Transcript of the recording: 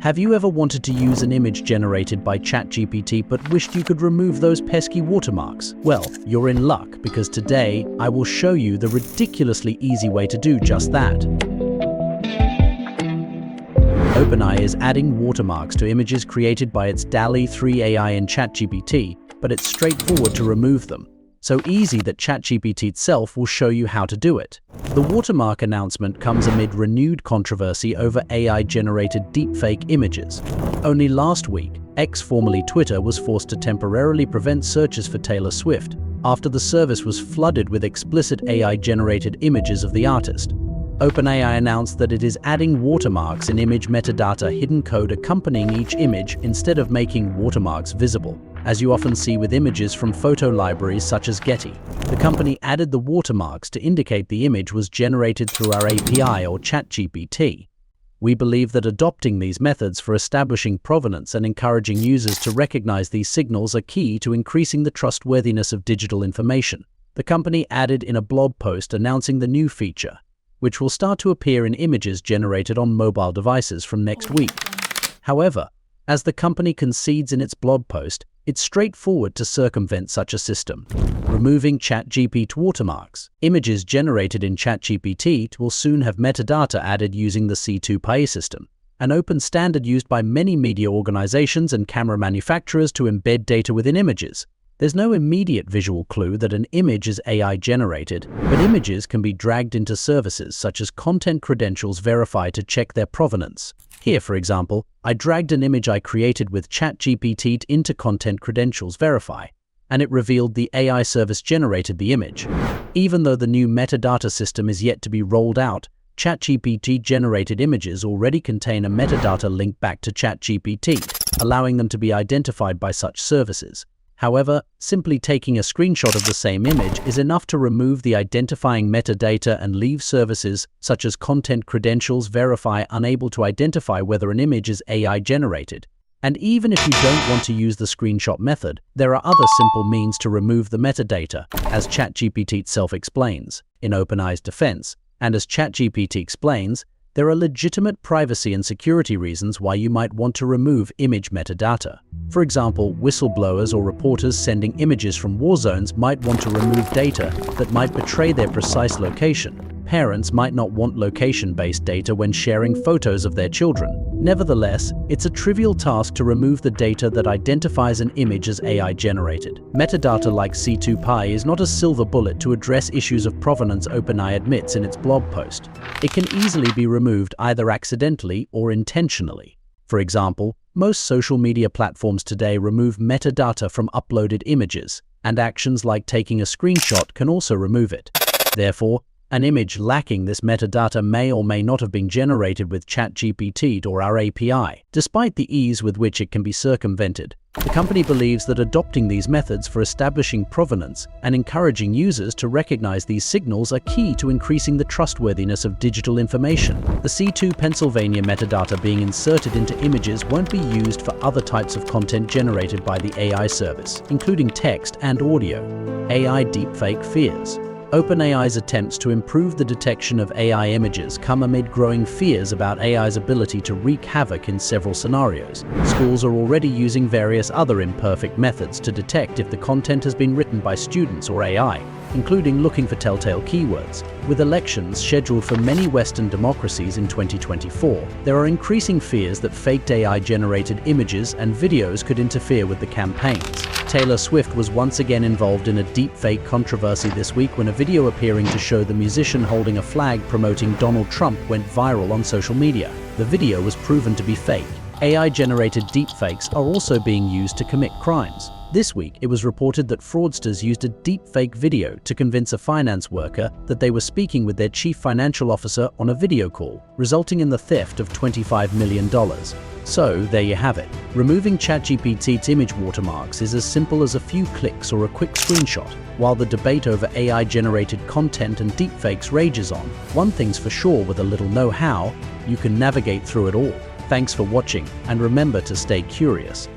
Have you ever wanted to use an image generated by ChatGPT but wished you could remove those pesky watermarks? Well, you're in luck because today I will show you the ridiculously easy way to do just that. OpenAI is adding watermarks to images created by its DALL-E 3 AI in ChatGPT, but it's straightforward to remove them. So easy that ChatGPT itself will show you how to do it. The watermark announcement comes amid renewed controversy over AI-generated deepfake images. Only last week, X, formerly Twitter, was forced to temporarily prevent searches for Taylor Swift after the service was flooded with explicit AI-generated images of the artist. OpenAI announced that it is adding watermarks in image metadata hidden code accompanying each image instead of making watermarks visible, as you often see with images from photo libraries such as Getty. The company added the watermarks to indicate the image was generated through our API or ChatGPT. We believe that adopting these methods for establishing provenance and encouraging users to recognize these signals are key to increasing the trustworthiness of digital information. The company added in a blog post announcing the new feature, which will start to appear in images generated on mobile devices from next week. However, as the company concedes in its blog post, it's straightforward to circumvent such a system. Removing ChatGPT watermarks. Images generated in ChatGPT will soon have metadata added using the C2PAI system, an open standard used by many media organizations and camera manufacturers to embed data within images. There's no immediate visual clue that an image is AI-generated, but images can be dragged into services such as Content Credentials Verify to check their provenance. Here, for example, I dragged an image I created with ChatGPT into Content Credentials Verify, and it revealed the AI service generated the image. Even though the new metadata system is yet to be rolled out, ChatGPT-generated images already contain a metadata link back to ChatGPT, allowing them to be identified by such services. However, simply taking a screenshot of the same image is enough to remove the identifying metadata and leave services such as Content Credentials Verify unable to identify whether an image is AI-generated. And even if you don't want to use the screenshot method, there are other simple means to remove the metadata, as ChatGPT itself explains. In OpenAI's defense, and as ChatGPT explains, there are legitimate privacy and security reasons why you might want to remove image metadata. For example, whistleblowers or reporters sending images from war zones might want to remove data that might betray their precise location. Parents might not want location-based data when sharing photos of their children. Nevertheless, it's a trivial task to remove the data that identifies an image as AI-generated. Metadata like C2PAI is not a silver bullet to address issues of provenance, OpenAI admits in its blog post. It can easily be removed either accidentally or intentionally. For example, most social media platforms today remove metadata from uploaded images, and actions like taking a screenshot can also remove it. Therefore, an image lacking this metadata may or may not have been generated with ChatGPT or our API. Despite the ease with which it can be circumvented, the company believes that adopting these methods for establishing provenance and encouraging users to recognize these signals are key to increasing the trustworthiness of digital information. The C2 Pennsylvania metadata being inserted into images won't be used for other types of content generated by the AI service, including text and audio. AI deepfake fears. OpenAI's attempts to improve the detection of AI images come amid growing fears about AI's ability to wreak havoc in several scenarios. Schools are already using various other imperfect methods to detect if the content has been written by students or AI, including looking for telltale keywords. With elections scheduled for many Western democracies in 2024, there are increasing fears that faked AI-generated images and videos could interfere with the campaigns. Taylor Swift was once again involved in a deepfake controversy this week when a video appearing to show the musician holding a flag promoting Donald Trump went viral on social media. The video was proven to be fake. AI-generated deepfakes are also being used to commit crimes. This week, it was reported that fraudsters used a deepfake video to convince a finance worker that they were speaking with their chief financial officer on a video call, resulting in the theft of $25 million. So, there you have it. Removing ChatGPT's image watermarks is as simple as a few clicks or a quick screenshot. While the debate over AI-generated content and deepfakes rages on, one thing's for sure: with a little know-how, you can navigate through it all. Thanks for watching, and remember to stay curious.